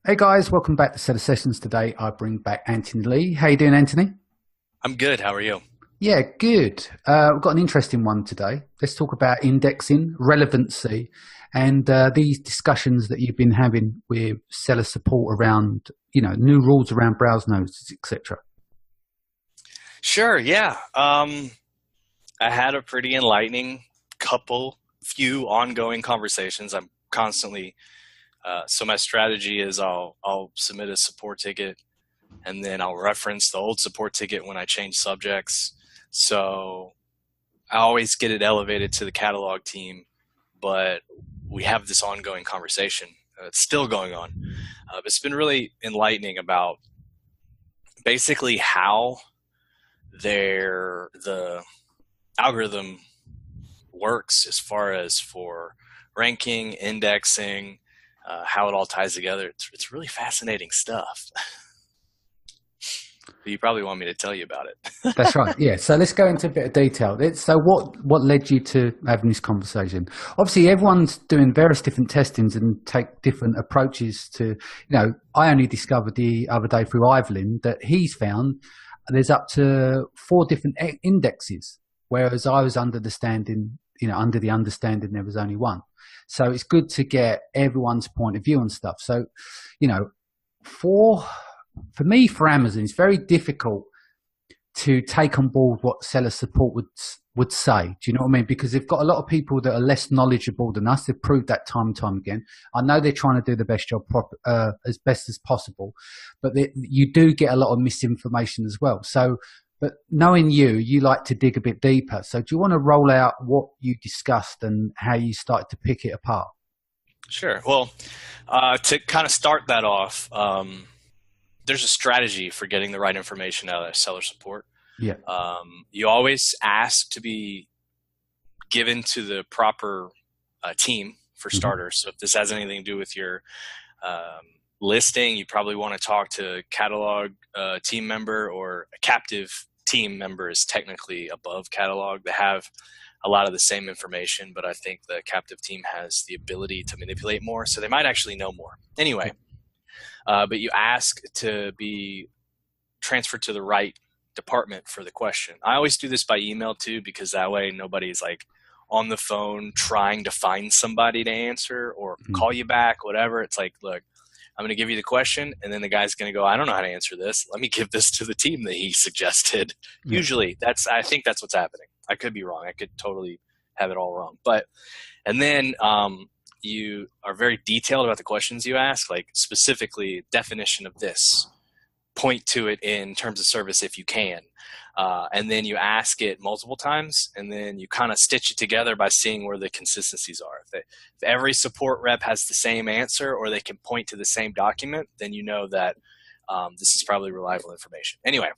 Hey guys, welcome back to Set of Sessions. Today I bring back Anthony Lee. How you doing, Anthony? I'm good. How are you? Yeah, good. We've got an interesting one today. Let's talk about indexing, relevancy, and these discussions that you've been having with seller support around, new rules around browse nodes, etc. Sure, yeah. I had a pretty enlightening few ongoing conversations. I'm constantly, so my strategy is I'll submit a support ticket and then I'll reference the old support ticket when I change subjects. So I always get it elevated to the catalog team, but we have this ongoing conversation. It's still going on. But it's been really enlightening about basically how the algorithm works as far as for ranking, indexing, how it all ties together. It's really fascinating stuff. But you probably want me to tell you about it. That's right. Yeah. So let's go into a bit of detail. So what led you to having this conversation? Obviously, everyone's doing various different testings and take different approaches to. I only discovered the other day through Ivelin that he's found there's up to four different indexes, whereas I was under the understanding there was only one. So it's good to get everyone's point of view on stuff. So, you know, for for me, for Amazon, it's very difficult to take on board what seller support would say. Do you know what I mean? Because they've got a lot of people that are less knowledgeable than us. They've proved that time and time again. I know they're trying to do the best job as best as possible, but you do get a lot of misinformation as well. So, but knowing you like to dig a bit deeper. So do you want to roll out what you discussed and how you started to pick it apart? Sure. Well, to kind of start that off, there's a strategy for getting the right information out of seller support. Yeah. You always ask to be given to the proper team for Hmm. starters. So if this has anything to do with your um, listing, you probably want to talk to a catalog team member, or a captive team member is technically above catalog. They have a lot of the same information, but I think the captive team has the ability to manipulate more, so they might actually know more. Anyway, but you ask to be transferred to the right department for the question. I always do this by email too, because that way nobody's like on the phone trying to find somebody to answer or call you back, whatever. It's like, look, I'm going to give you the question, and then the guy's going to go, I don't know how to answer this. Let me give this to the team that he suggested. Yeah. Usually, I think that's what's happening. I could be wrong. I could totally have it all wrong. But, and then you are very detailed about the questions you ask, like specifically definition of this, point to it in terms of service if you can. And then you ask it multiple times, and then you kind of stitch it together by seeing where the consistencies are. If every support rep has the same answer, or they can point to the same document, then you know that this is probably reliable information. Anyway,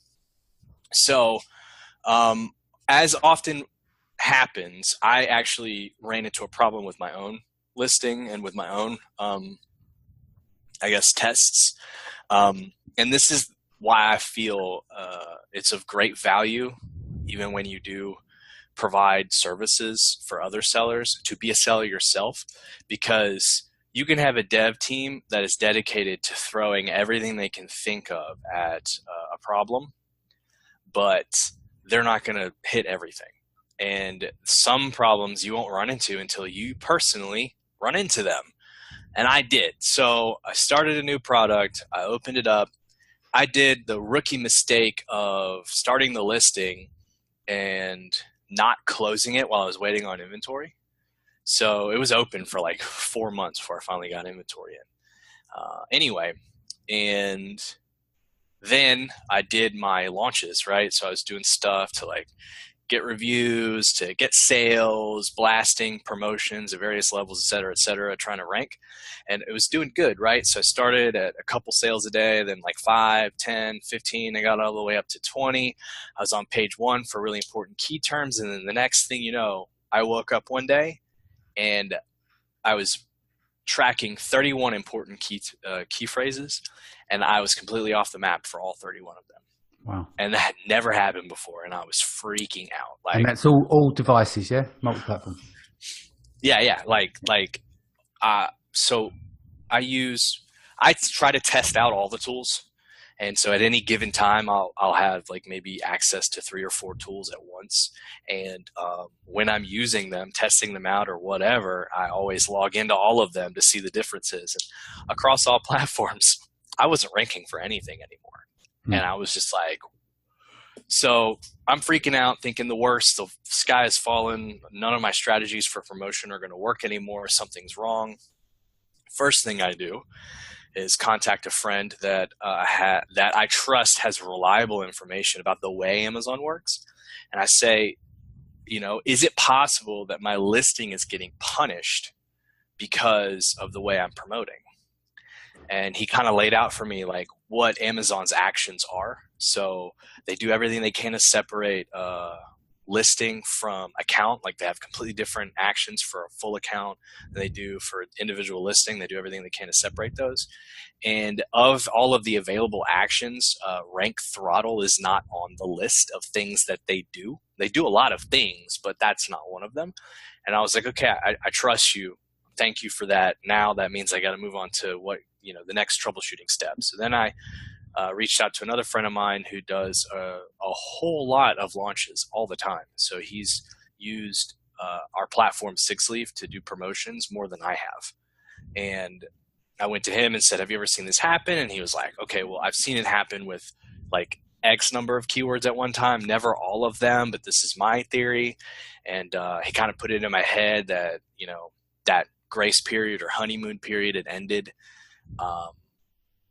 so as often happens, I actually ran into a problem with my own listing and with my own, I guess, tests. And this is why I feel it's of great value, even when you do provide services for other sellers, to be a seller yourself, because you can have a dev team that is dedicated to throwing everything they can think of at a problem, but they're not going to hit everything. And some problems you won't run into until you personally run into them. And I did. So I started a new product. I opened it up. I did the rookie mistake of starting the listing and not closing it while I was waiting on inventory. So it was open for like 4 months before I finally got inventory in. Anyway, and then I did my launches, right? So I was doing stuff to like get reviews, to get sales, blasting promotions at various levels, et cetera, trying to rank. And it was doing good, right? So I started at a couple sales a day, then like 5, 10, 15. I got all the way up to 20. I was on page 1 for really important key terms. And then the next thing you know, I woke up one day and I was tracking 31 important key phrases, and I was completely off the map for all 31 of them. Wow. And that had never happened before, and I was freaking out. And Like, that's all devices, yeah, multi-platform. yeah, yeah, so I use I try to test out all the tools. And so at any given time, I'll have like maybe access to 3 or 4 tools at once. And when I'm using them, testing them out or whatever, I always log into all of them to see the differences. And across all platforms, I wasn't ranking for anything anymore. And I was just like, so I'm freaking out, thinking the worst. The sky has fallen. None of my strategies for promotion are going to work anymore. Something's wrong. First thing I do is contact a friend that that I trust has reliable information about the way Amazon works. And I say, is it possible that my listing is getting punished because of the way I'm promoting? And he kind of laid out for me like what Amazon's actions are. So they do everything they can to separate listing from account. Like they have completely different actions for a full account than they do for individual listing. They do everything they can to separate those. And of all of the available actions, rank throttle is not on the list of things that they do. They do a lot of things, but that's not one of them. And I was like, okay, I trust you. Thank you for that. Now that means I got to move on to what, the next troubleshooting step. So then I reached out to another friend of mine who does a whole lot of launches all the time. So he's used our platform Sixleaf to do promotions more than I have. And I went to him and said, have you ever seen this happen? And he was like, okay, well, I've seen it happen with like X number of keywords at one time, never all of them, but this is my theory. And he kind of put it in my head that, that grace period or honeymoon period had ended.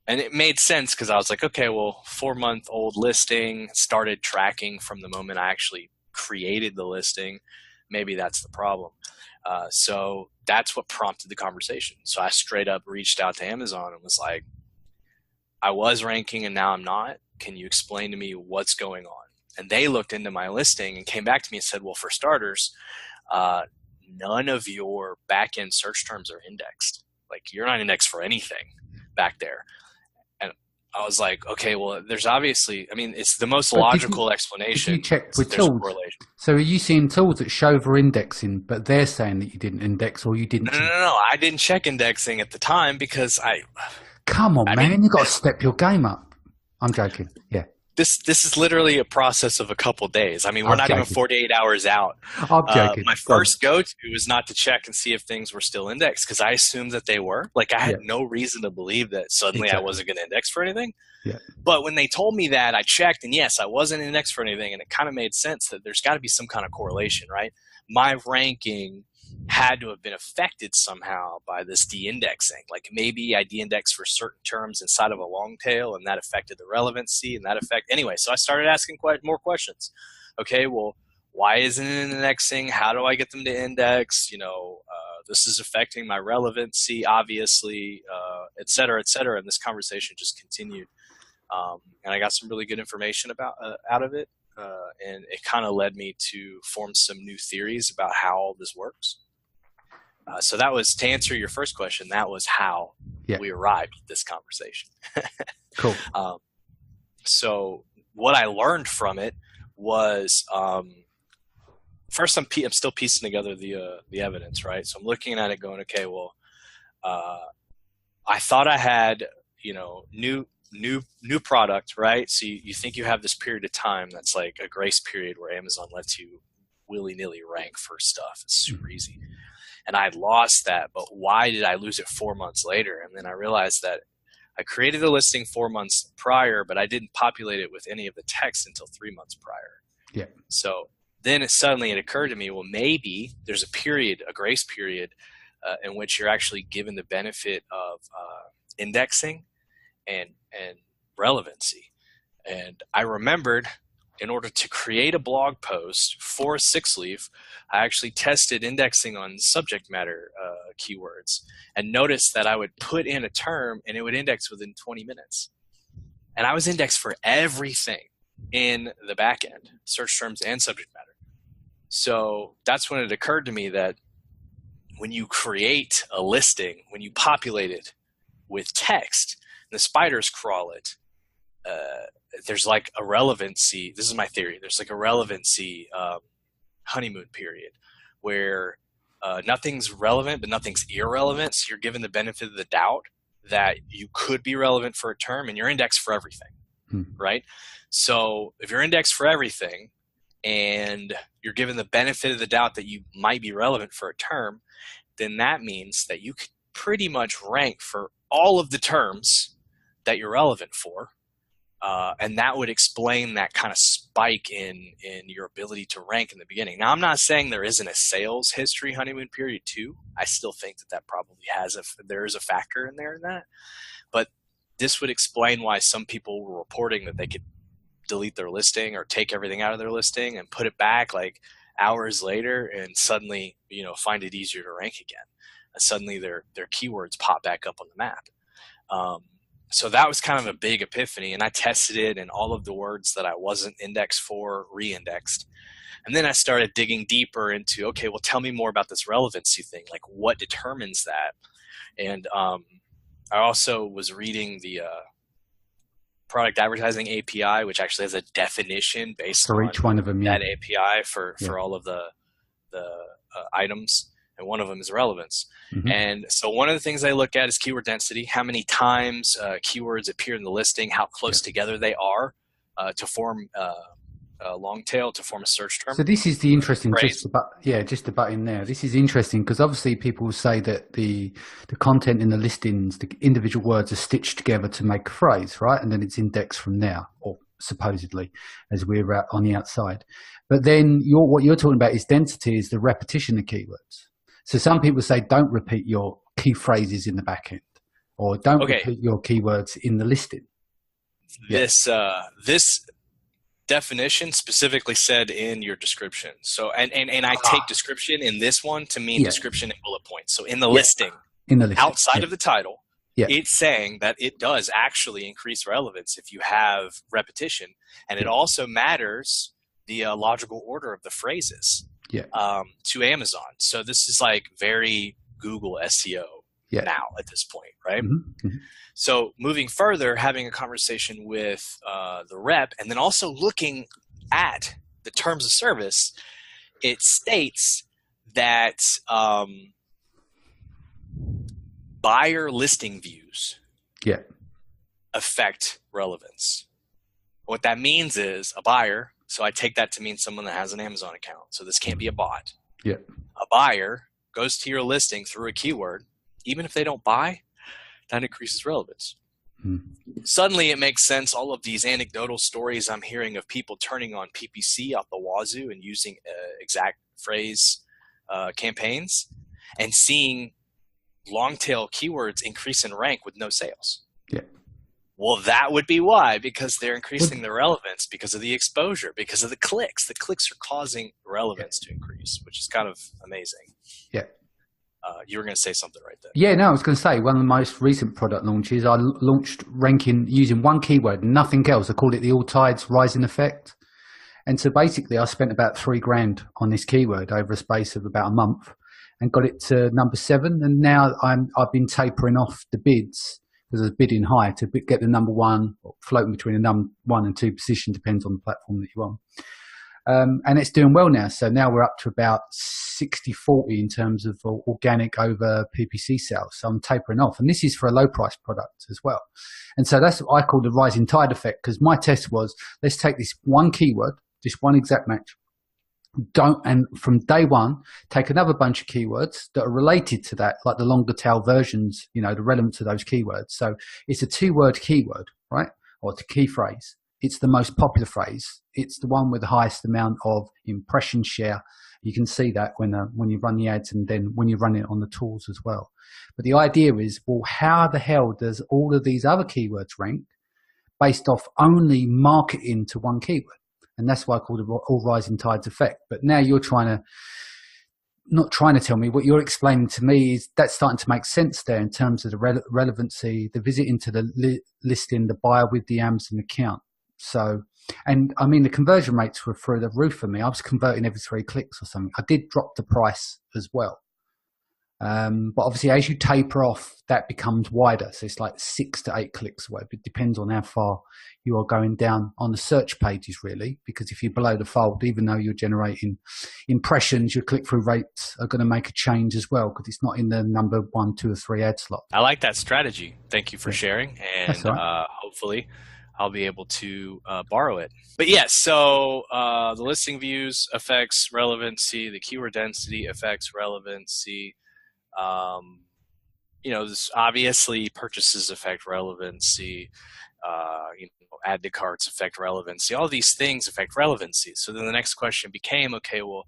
And it made sense because I was like, okay, well, 4-month-old listing, started tracking from the moment I actually created the listing. Maybe that's the problem. So that's what prompted the conversation. So I straight up reached out to Amazon and was like, I was ranking and now I'm not. Can you explain to me what's going on? And they looked into my listing and came back to me and said, well, for starters, none of your back-end search terms are indexed. Like you're not indexed for anything back there. And I was like, okay, well, there's obviously, it's the most logical explanation. You checked with tools. So are you seeing tools that show for indexing, but they're saying that you didn't index or you didn't? No. I didn't check indexing at the time because Come on, man. You've got to step your game up. I'm joking. Yeah. This is literally a process of a couple of days. We're not even 48 hours out. I'm joking. My first go-to was not to check and see if things were still indexed because I assumed that they were. Like I had no reason to believe that suddenly I wasn't going to index for anything. Yeah. But when they told me that, I checked, and yes, I wasn't indexed for anything, and it kind of made sense that there's got to be some kind of correlation, right? My ranking had to have been affected somehow by this de-indexing. Like maybe I de-indexed for certain terms inside of a long tail and that affected the relevancy and that anyway, so I started asking more questions. Okay, well, why isn't it indexing? How do I get them to index? This is affecting my relevancy, obviously, et cetera, et cetera. And this conversation just continued. And I got some really good information out of it. And it kind of led me to form some new theories about how all this works. So that was, to answer your first question, that was how we arrived at this conversation. Cool. So what I learned from it was, first I'm still piecing together the evidence, right? So I'm looking at it going, okay, well, I thought I had, new product, right? So you think you have this period of time that's like a grace period where Amazon lets you willy-nilly rank for stuff. It's super easy. And I lost that, but why did I lose it 4 months later? And then I realized that I created the listing 4 months prior, but I didn't populate it with any of the text until 3 months prior. Yeah. So then it occurred to me, well, maybe there's a grace period in which you're actually given the benefit of indexing and relevancy. And I remembered, in order to create a blog post for Sixleaf, I actually tested indexing on subject matter keywords and noticed that I would put in a term and it would index within 20 minutes. And I was indexed for everything in the back end, search terms and subject matter. So that's when it occurred to me that when you create a listing, when you populate it with text, the spiders crawl it, there's like a relevancy. This is my theory. There's like a relevancy honeymoon period where nothing's relevant, but nothing's irrelevant. So you're given the benefit of the doubt. that you could be relevant for a term, and you're indexed for everything, right? So if you're indexed for everything and you're given the benefit of the doubt that you might be relevant for a term, then that means that you could pretty much rank for all of the terms that you're relevant for. And that would explain that kind of spike in your ability to rank in the beginning. Now, I'm not saying there isn't a sales history honeymoon period too. I still think that probably there is a factor in there in that. But this would explain why some people were reporting that they could delete their listing or take everything out of their listing and put it back like hours later, and suddenly, find it easier to rank again. And suddenly their keywords pop back up on the map. So that was kind of a big epiphany, and I tested it, and all of the words that I wasn't indexed for re-indexed. And then I started digging deeper into, okay, well, tell me more about this relevancy thing. Like, what determines that? And I also was reading the product advertising API, which actually has a definition based for on each one of them, that API for all of the items. And one of them is relevance. And so one of the things I look at is keyword density, how many times keywords appear in the listing, how close together they are to form a long tail, to form a search term. So this is the interesting, just about in there. This is interesting because obviously people will say that the content in the listings, the individual words are stitched together to make a phrase, right? And then it's indexed from there, or supposedly, as we're on the outside. But then what you're talking about is density, is the repetition of keywords. So some people say don't repeat your key phrases in the back end, or don't repeat your keywords in the listing. This definition specifically said in your description. So and I take description in this one to mean description and bullet points. So in the listing, outside of the title, it's saying that it does actually increase relevance if you have repetition, and it also matters the logical order of the phrases. To Amazon. So this is like very Google SEO now at this point, right? So moving further, having a conversation with the rep, and then also looking at the terms of service, it states that buyer listing views affect relevance. What that means is a buyer, so I take that to mean someone that has an Amazon account. So this can't be a bot. A buyer goes to your listing through a keyword. Even if they don't buy, that increases relevance. Suddenly it makes sense. All of these anecdotal stories I'm hearing of people turning on PPC out the wazoo and using exact phrase campaigns and seeing long tail keywords increase in rank with no sales. Well, that would be why, because they're increasing the relevance because of the exposure, because of the clicks. The clicks are causing relevance to increase, which is kind of amazing. You were going to say something right there. No, I was going to say one of the most recent product launches, I launched ranking using one keyword, nothing else. I call it the all tides rising effect. And so basically I spent about $3,000 on this keyword over a space of about a month and got it to number 7. And now I've been tapering off the bids, because I was bidding high to get the number 1, or floating between the number 1 and 2 position, depends on the platform that you're on. And it's doing well now. So now we're up to about 60-40 in terms of organic over PPC sales. So I'm tapering off. And this is for a low price product as well. And so that's what I call the rising tide effect, because my test was, let's take this one keyword, this one exact match, and from day one, take another bunch of keywords that are related to that, like the longer tail versions, the relevance of those keywords. So it's a 2-word keyword, right? Or it's a key phrase. It's the most popular phrase. It's the one with the highest amount of impression share. You can see that when you run the ads, and then when you run it on the tools as well. But the idea is, well, how the hell does all of these other keywords rank based off only marketing to one keyword? And that's why I call it all rising tides effect. But now you're not trying to tell me, what you're explaining to me is that's starting to make sense there in terms of the relevancy, the visit into the listing, the buyer with the Amazon account. So, and I mean, the conversion rates were through the roof for me. I was converting every 3 clicks or something. I did drop the price as well. But obviously, as you taper off, that becomes wider. So it's like 6 to 8 clicks or whatever. It depends on how far you are going down on the search pages, really. Because if you're below the fold, even though you're generating impressions, your click-through rates are going to make a change as well, because it's not in the number 1, 2, or 3 ad slot. I like that strategy. Thank you for sharing. And right. Hopefully I'll be able to borrow it. But yes, so the listing views affects relevancy. The keyword density affects relevancy. This obviously purchases affect relevancy. Add to carts affect relevancy. All these things affect relevancy. So then the next question became, okay, well,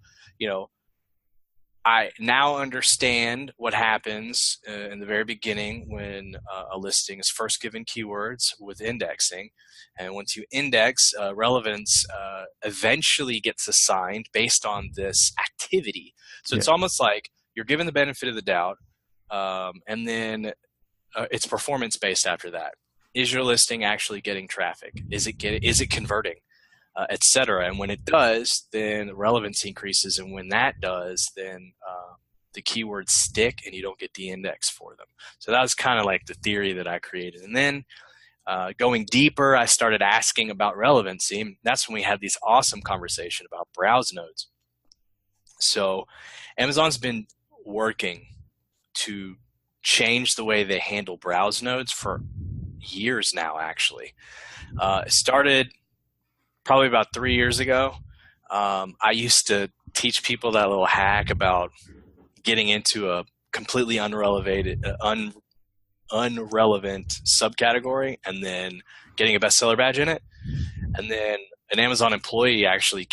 I now understand what happens in the very beginning when a listing is first given keywords with indexing. And once you index, relevance eventually gets assigned based on this activity. So it's almost like you're given the benefit of the doubt, and then it's performance based after that. Is your listing actually getting traffic? Is it converting? Etc. And when it does, then relevancy increases. And when that does, then the keywords stick and you don't get de-indexed for them. So that was kind of like the theory that I created. And then going deeper, I started asking about relevancy. That's when we had this awesome conversation about browse nodes. So Amazon's been working to change the way they handle browse nodes for years now, actually. It started probably about 3 years ago. I used to teach people that little hack about getting into a completely unrelevant subcategory and then getting a bestseller badge in it. And then an Amazon employee actually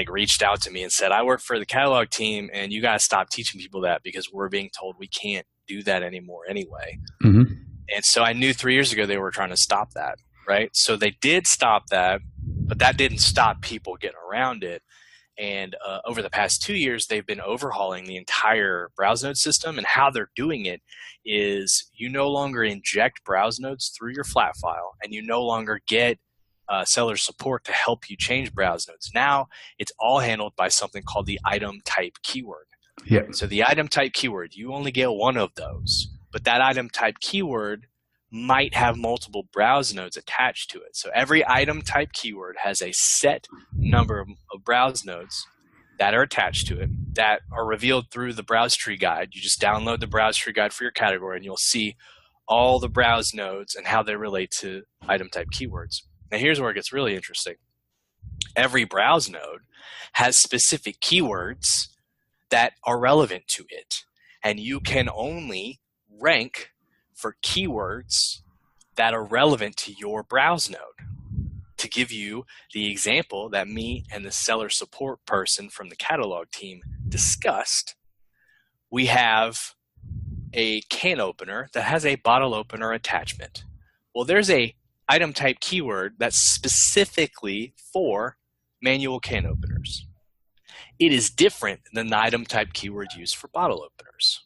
reached out to me and said, I work for the catalog team and you guys stop teaching people that because we're being told we can't do that anymore anyway. Mm-hmm. And so I knew 3 years ago they were trying to stop that, right? So they did stop that. But that didn't stop people getting around it. And over the past 2 years, they've been overhauling the entire browse node system. And how they're doing it is you no longer inject browse nodes through your flat file, and you no longer get seller support to help you change browse nodes. Now it's all handled by something called the item type keyword. Yep. So the item type keyword, you only get one of those. But that item type keyword might have multiple browse nodes attached to it. So every item type keyword has a set number of browse nodes that are attached to it that are revealed through the browse tree guide. You just download the browse tree guide for your category and you'll see all the browse nodes and how they relate to item type keywords. Now here's where it gets really interesting. Every browse node has specific keywords that are relevant to it, and you can only rank for keywords that are relevant to your browse node. To give you the example that me and the seller support person from the catalog team discussed, we have a can opener that has a bottle opener attachment. Well, there's a item type keyword that's specifically for manual can openers. It is different than the item type keyword used for bottle openers.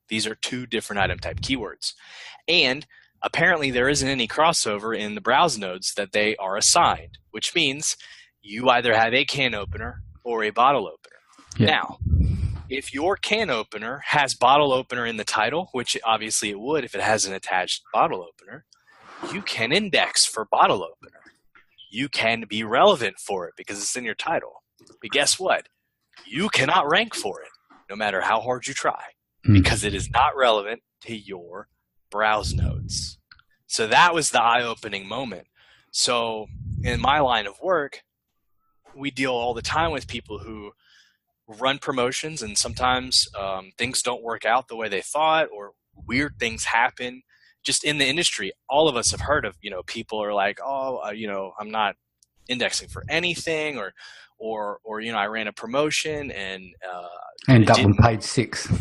These are two different item type keywords. And apparently there isn't any crossover in the browse nodes that they are assigned, which means you either have a can opener or a bottle opener. Yeah. Now, if your can opener has bottle opener in the title, which obviously it would if it has an attached bottle opener, you can index for bottle opener. You can be relevant for it because it's in your title. But guess what? You cannot rank for it no matter how hard you try, because it is not relevant to your browse nodes. So that was the eye-opening moment. So in my line of work, we deal all the time with people who run promotions, and sometimes things don't work out the way they thought, or weird things happen. Just in the industry, all of us have heard of, people are like, I'm not indexing for anything, or I ran a promotion and ended up on page 6.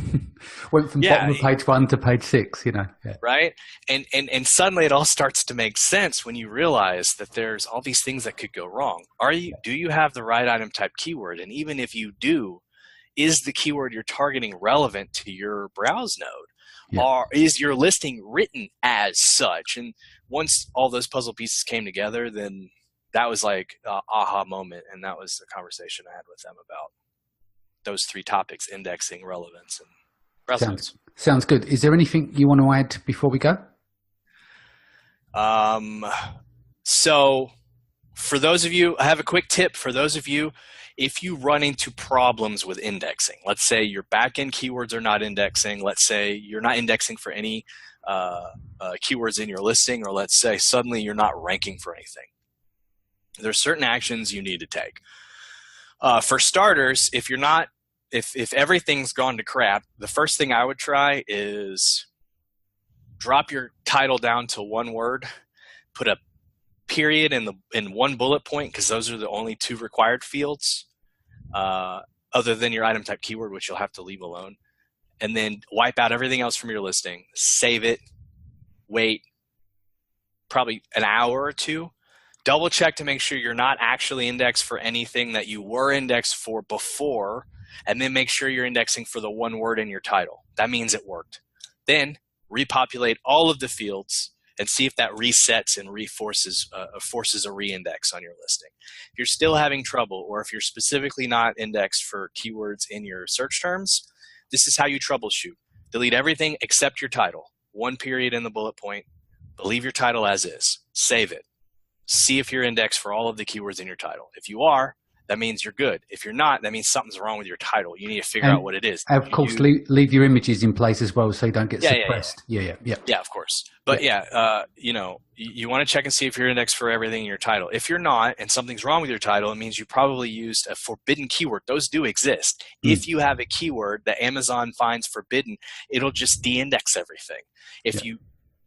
Went from bottom of page 1 to page 6, Yeah. Right? And suddenly it all starts to make sense when you realize that there's all these things that could go wrong. Do you have the right item type keyword? And even if you do, is the keyword you're targeting relevant to your browse node? Yeah. Or is your listing written as such? And once all those puzzle pieces came together, then that was like an aha moment. And that was the conversation I had with them about those 3 topics: indexing, relevance, and Browse notes. Sounds good. Is there anything you want to add before we go? So for those of you, I have a quick tip for those of you. If you run into problems with indexing, let's say your backend keywords are not indexing, let's say you're not indexing for any keywords in your listing, or let's say suddenly you're not ranking for anything, there's certain actions you need to take. For starters, if everything's gone to crap, the first thing I would try is drop your title down to one word, put a period in one bullet point, because those are the only two required fields other than your item type keyword, which you'll have to leave alone, and then wipe out everything else from your listing, save it, wait probably an hour or two, double check to make sure you're not actually indexed for anything that you were indexed for before, and then make sure you're indexing for the one word in your title. That means it worked. Then repopulate all of the fields and see if that resets and forces a reindex on your listing. If you're still having trouble, or if you're specifically not indexed for keywords in your search terms, this is how you troubleshoot. Delete everything except your title. One period in the bullet point. Leave your title as is. Save it. See if you're indexed for all of the keywords in your title. If you are, that means you're good. If you're not, that means something's wrong with your title. You need to figure out what it is. Of course, leave your images in place as well, so you don't get suppressed. Yeah, of course. But you want to check and see if you're indexed for everything in your title. If you're not, and something's wrong with your title, it means you probably used a forbidden keyword. Those do exist. If you have a keyword that Amazon finds forbidden, it'll just de-index everything. If you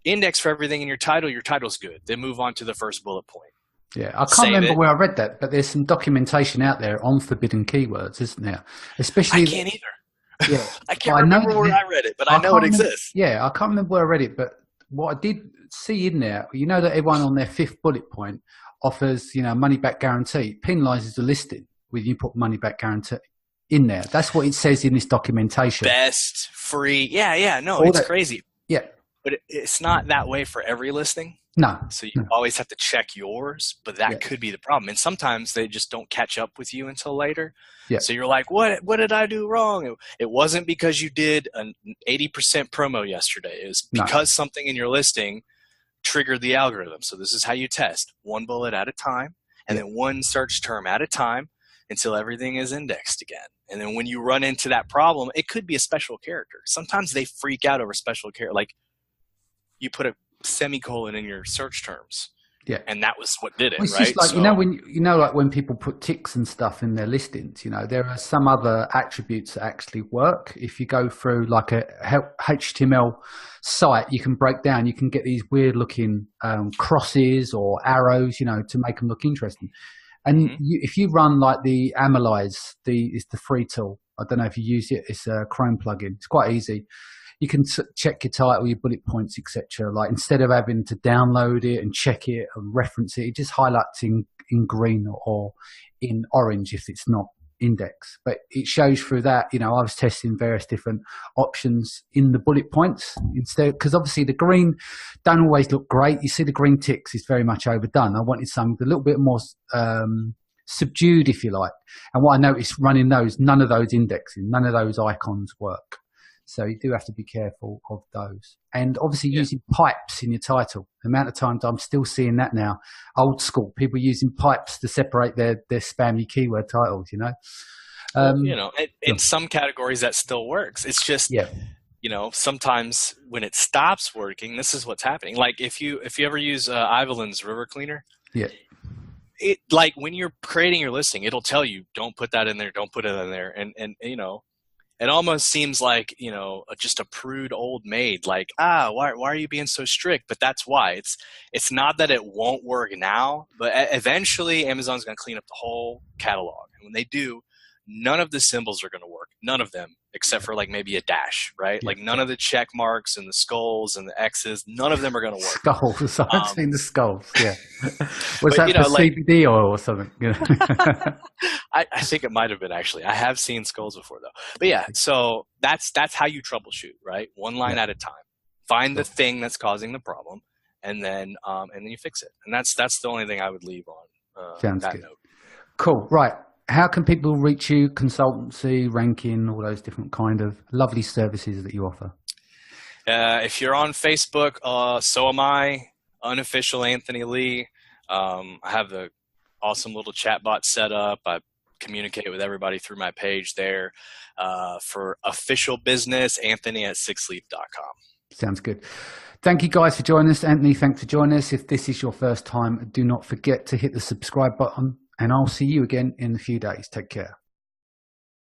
index for everything in your title's good. Then move on to the first bullet point. Yeah, I can't remember where I read that, but there's some documentation out there on forbidden keywords, isn't there? Especially, I can't either. Yeah, I can't remember where I read it, but I know it exists. Yeah, I can't remember where I read it, but what I did see in there, that everyone on their fifth bullet point offers, money back guarantee, penalises the listing when you put money back guarantee in there. That's what it says in this documentation. Best, free, it's crazy. Yeah, but it's not that way for every listing. No. So you always have to check yours, but that could be the problem. And sometimes they just don't catch up with you until later. Yeah. So you're like, what did I do wrong? It wasn't because you did an 80% promo yesterday. It was because something in your listing triggered the algorithm. So this is how you test. One bullet at a time, and then one search term at a time until everything is indexed again. And then when you run into that problem, it could be a special character. Sometimes they freak out over special character. Like you put a semicolon in your search terms, and that was what did it. It's right? Just like when people put ticks and stuff in their listings, there are some other attributes that actually work. If you go through like a HTML site, you can break down. You can get these weird looking crosses or arrows, to make them look interesting. And if you run like the Analyze, it's the free tool. I don't know if you use it. It's a Chrome plugin. It's quite easy. You can check your title, your bullet points, etc. Like instead of having to download it and check it and reference it, it just highlights in green or in orange if it's not indexed. But it shows through that. I was testing various different options in the bullet points instead, because obviously the green don't always look great. You see the green ticks is very much overdone. I wanted something a little bit more subdued, if you like. And what I noticed running those, none of those indexing, none of those icons work. So you do have to be careful of those. And obviously using pipes in your title. The amount of times I'm still seeing that now. Old school, people using pipes to separate their spammy keyword titles, in some categories that still works. It's just, sometimes when it stops working, this is what's happening. Like if you ever use Ivelin's River Cleaner, it like when you're creating your listing, it'll tell you, don't put that in there, don't put it in there. And it almost seems like, just a prude old maid, like, why are you being so strict? But that's why. It's not that it won't work now, but eventually Amazon's going to clean up the whole catalog. And when they do, none of the symbols are going to work. None of them, except for like maybe a dash, right? Like none of the check marks and the skulls and the X's, none of them are going to work. Skulls. I've seen the skulls, yeah. Was that for CBD oil or something? I think it might have been actually. I have seen skulls before though. But so that's how you troubleshoot, right? One line at a time. Find the thing that's causing the problem, and then you fix it. And that's the only thing I would leave on Sounds that good. note. Cool. Right. how can people reach you? Consultancy, ranking, all those different kind of lovely services that you offer. If you're on Facebook, so am I, unofficial Anthony Lee. I have the awesome little chat bot set up. I communicate with everybody through my page there. For official business, Anthony@sixleap.com. Sounds good. Thank you guys for joining us. Anthony, thanks for joining us. If this is your first time, do not forget to hit the subscribe button, and I'll see you again in a few days. Take care.